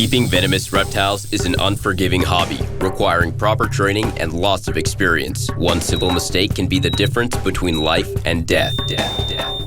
Keeping venomous reptiles is an unforgiving hobby, requiring proper training and lots of experience. One simple mistake can be the difference between life and death.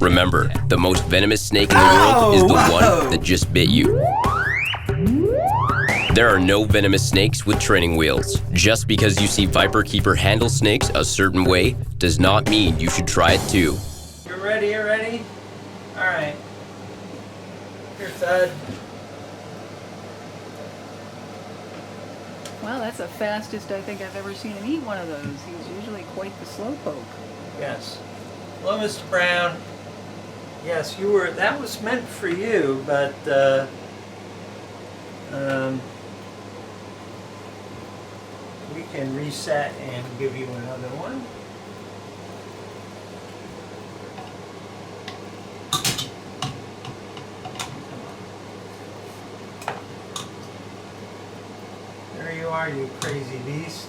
Remember, the most venomous snake in the world is the one that just bit you. There are no venomous snakes with training wheels. Just because you see Viperkeeper handle snakes a certain way does not mean you should try it too. You're ready? All right. Here, Thud. Well, that's the fastest I think I've ever seen him eat one of those. He's usually quite the slowpoke. Yes. Hello, Mr. Brown. Yes, that was meant for you, but we can reset and give you another one. There you are, you crazy beast.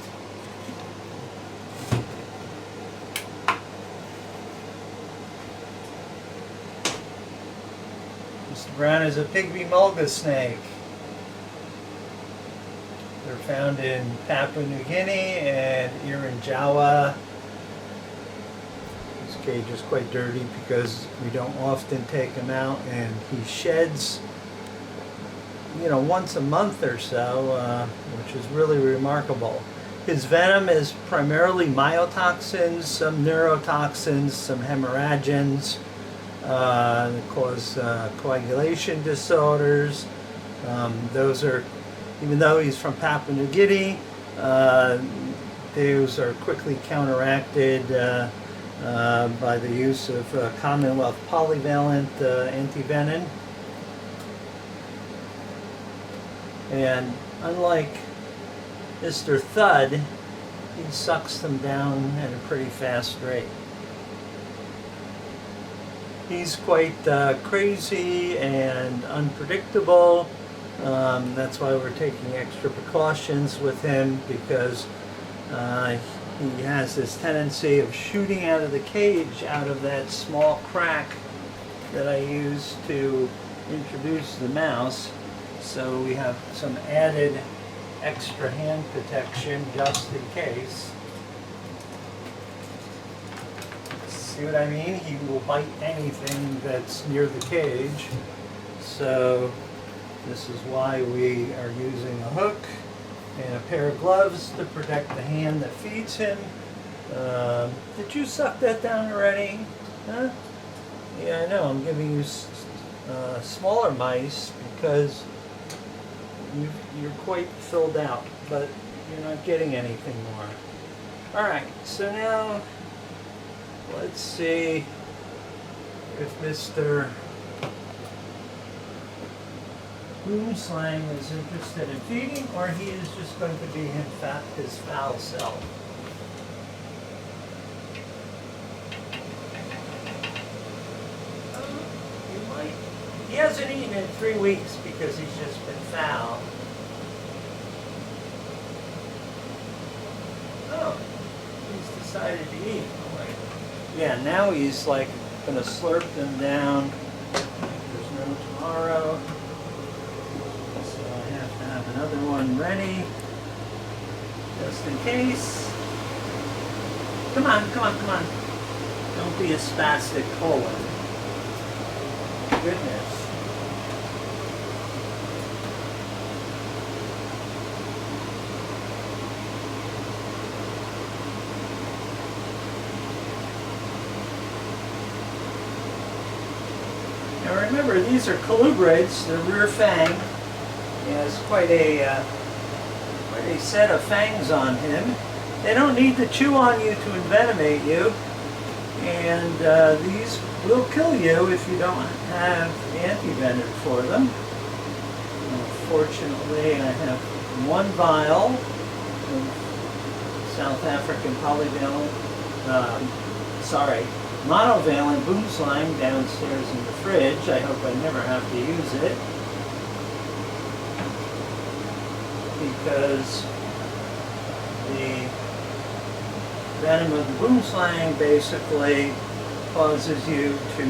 Mr. Brown is a pygmy mulga snake. They're found in Papua New Guinea and here in Jawa. His cage is quite dirty because we don't often take him out, and he sheds, once a month or so, which is really remarkable. His venom is primarily myotoxins, some neurotoxins, some hemorrhagens that cause coagulation disorders. Those are, even though he's from Papua New Guinea, those are quickly counteracted by the use of Commonwealth polyvalent antivenin. And unlike Mr. Thud, he sucks them down at a pretty fast rate. He's quite crazy and unpredictable. That's why we're taking extra precautions with him, because he has this tendency of shooting out of the cage out of that small crack that I use to introduce the mouse. So we have some added extra hand protection just in case. See what I mean? He will bite anything that's near the cage. So this is why we are using a hook and a pair of gloves to protect the hand that feeds him. Did you suck that down already? Huh? Yeah, I know. I'm giving you smaller mice because you're quite filled out, but you're not getting anything more. Alright, so now let's see if Mr. Boomslang is interested in feeding, or he is just going to be his foul self. He hasn't eaten in 3 weeks because he's just been foul. Oh, he's decided to eat. Yeah, now he's like going to slurp them down. There's no tomorrow. So I have to have another one ready, just in case. Come on. Don't be a spastic colon. Goodness. Now remember, these are colubrids, they're rear fang. He has quite a set of fangs on him. They don't need to chew on you to envenomate you, and these will kill you if you don't have antivenom for them. Fortunately, I have one vial of South African monovalent Boomslang downstairs in the fridge. I hope I never have to use it, because the venom of the Boomslang basically causes you to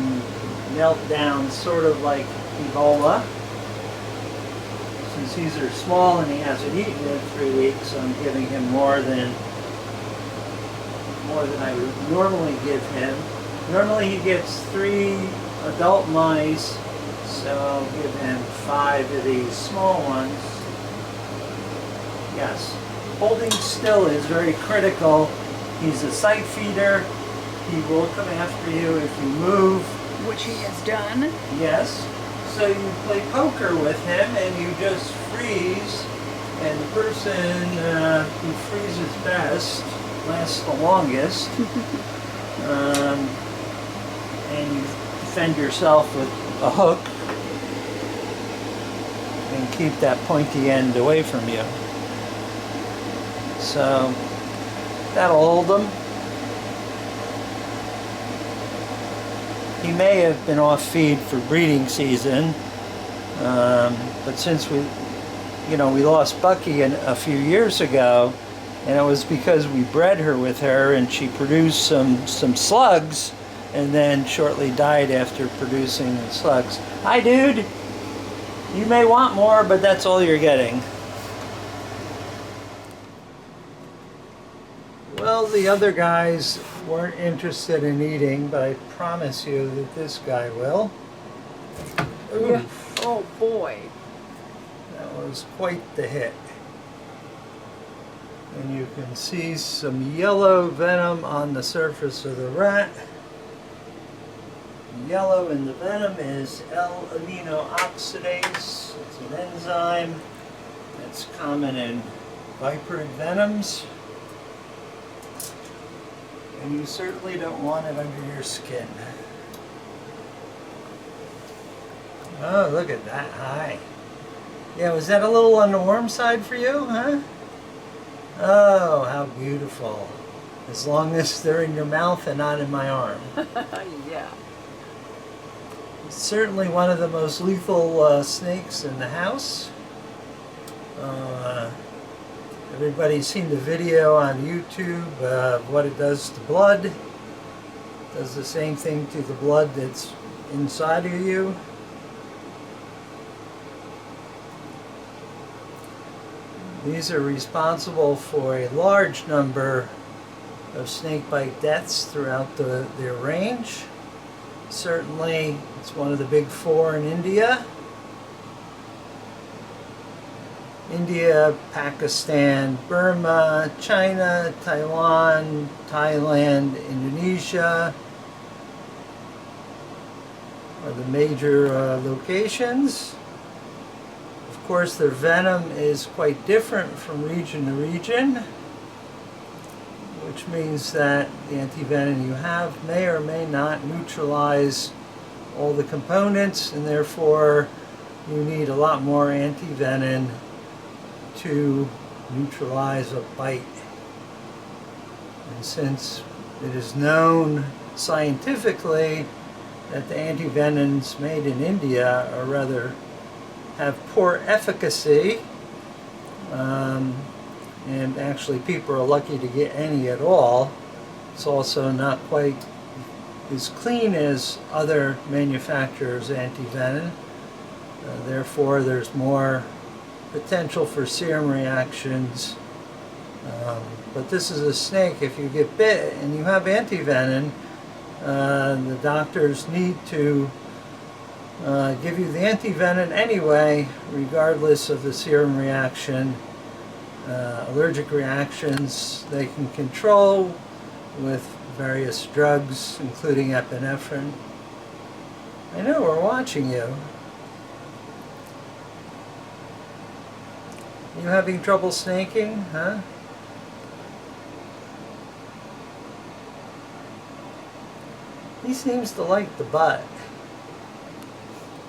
melt down, sort of like Ebola. So since these are small and he hasn't eaten in 3 weeks, I'm giving him more than I would normally give him. Normally he gets 3 adult mice, so I'll give him 5 of these small ones. Yes, holding still is very critical. He's a sight feeder. He will come after you if you move. Which he has done. Yes. So you play poker with him and you just freeze, and the person who freezes best lasts the longest. And you defend yourself with a hook and keep that pointy end away from you. So that'll hold him. He may have been off feed for breeding season, but since we lost Bucky a few years ago, and it was because we bred her with her and she produced some slugs, and then shortly died after producing the slugs. Hi, dude. You may want more, but that's all you're getting. Well, the other guys weren't interested in eating, but I promise you that this guy will. Yeah. Oh boy. That was quite the hit. And you can see some yellow venom on the surface of the rat. Yellow in the venom is L-amino oxidase. It's an enzyme that's common in viper venoms. And you certainly don't want it under your skin. Oh, look at that high. Yeah, was that a little on the warm side for you, huh? Oh, how beautiful. As long as they're in your mouth and not in my arm. Yeah. It's certainly one of the most lethal snakes in the house. Everybody's seen the video on YouTube of what it does to blood. It does the same thing to the blood that's inside of you. These are responsible for a large number of snakebite deaths throughout their range. Certainly, it's one of the big 4 in India. India, Pakistan, Burma, China, Taiwan, Thailand, Indonesia are the major locations. Of course, their venom is quite different from region to region, which means that the antivenom you have may or may not neutralize all the components, and therefore you need a lot more antivenom to neutralize a bite. And since it is known scientifically that the antivenoms made in India are rather have poor efficacy, and actually people are lucky to get any at all. It's also not quite as clean as other manufacturers' antivenom. Therefore, there's more potential for serum reactions. But this is a snake. If you get bit and you have antivenom, the doctors need to give you the antivenom anyway, regardless of the serum reaction. Allergic reactions they can control with various drugs, including epinephrine. I know, we're watching you. You having trouble snaking, huh? He seems to like the butt.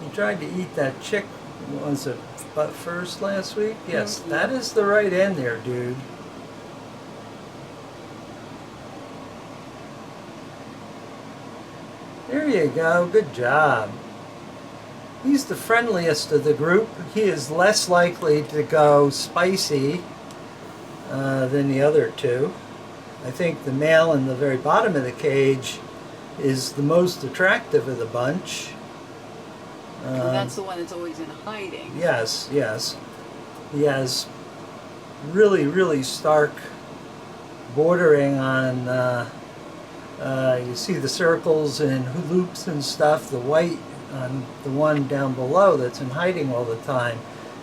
He tried to eat that chick, was it butt first last week? Yes, that is the right end there, dude. There you go, good job. He's the friendliest of the group. He is less likely to go spicy than the other two. I think the male in the very bottom of the cage is the most attractive of the bunch. That's the one that's always in hiding. Yes, yes. He has really, really stark bordering on, you see the circles and loops and stuff. The white on the one down below that's in hiding all the time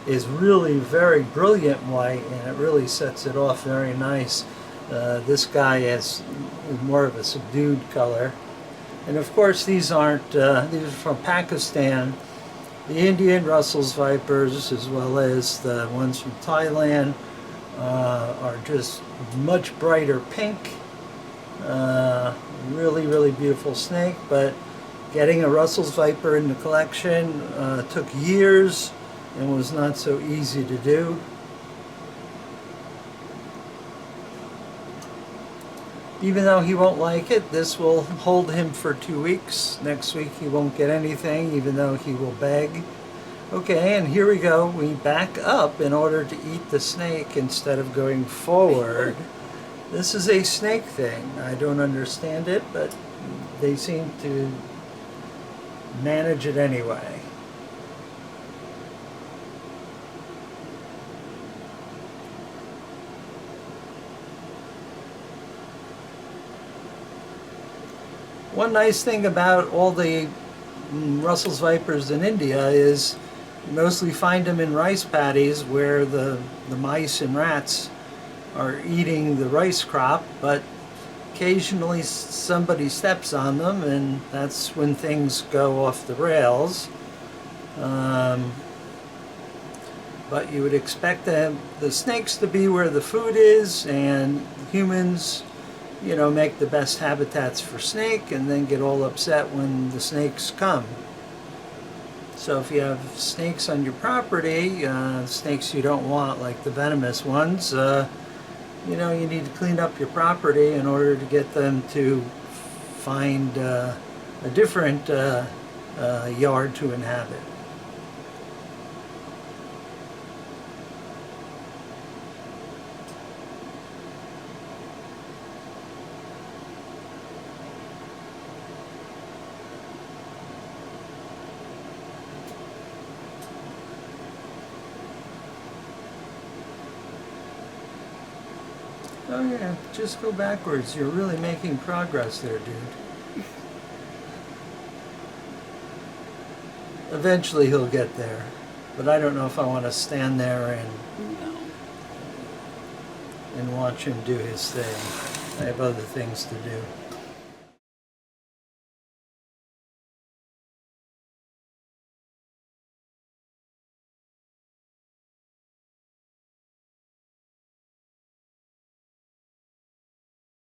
is really very brilliant white, and it really sets it off very nice. This guy is more of a subdued color. And of course these aren't, these are from Pakistan. The Indian Russell's Vipers, as well as the ones from Thailand, are just much brighter pink. Really, really beautiful snake, but getting a Russell's Viper in the collection took years and was not so easy to do. Even though he won't like it, this will hold him for 2 weeks. Next week he won't get anything, even though he will beg. Okay, and here we go. We back up in order to eat the snake instead of going forward. This is a snake thing. I don't understand it, but they seem to manage it anyway. One nice thing about all the Russell's Vipers in India is you mostly find them in rice paddies where the mice and rats are eating the rice crop, but occasionally somebody steps on them, and that's when things go off the rails. But you would expect the snakes to be where the food is, and humans, you know, make the best habitats for snake and then get all upset when the snakes come. So if you have snakes on your property, snakes you don't want, like the venomous ones, you know, you need to clean up your property in order to get them to find a different yard to inhabit. Oh yeah, just go backwards. You're really making progress there, dude. Eventually he'll get there, but I don't know if I want to stand there and watch him do his thing. I have other things to do.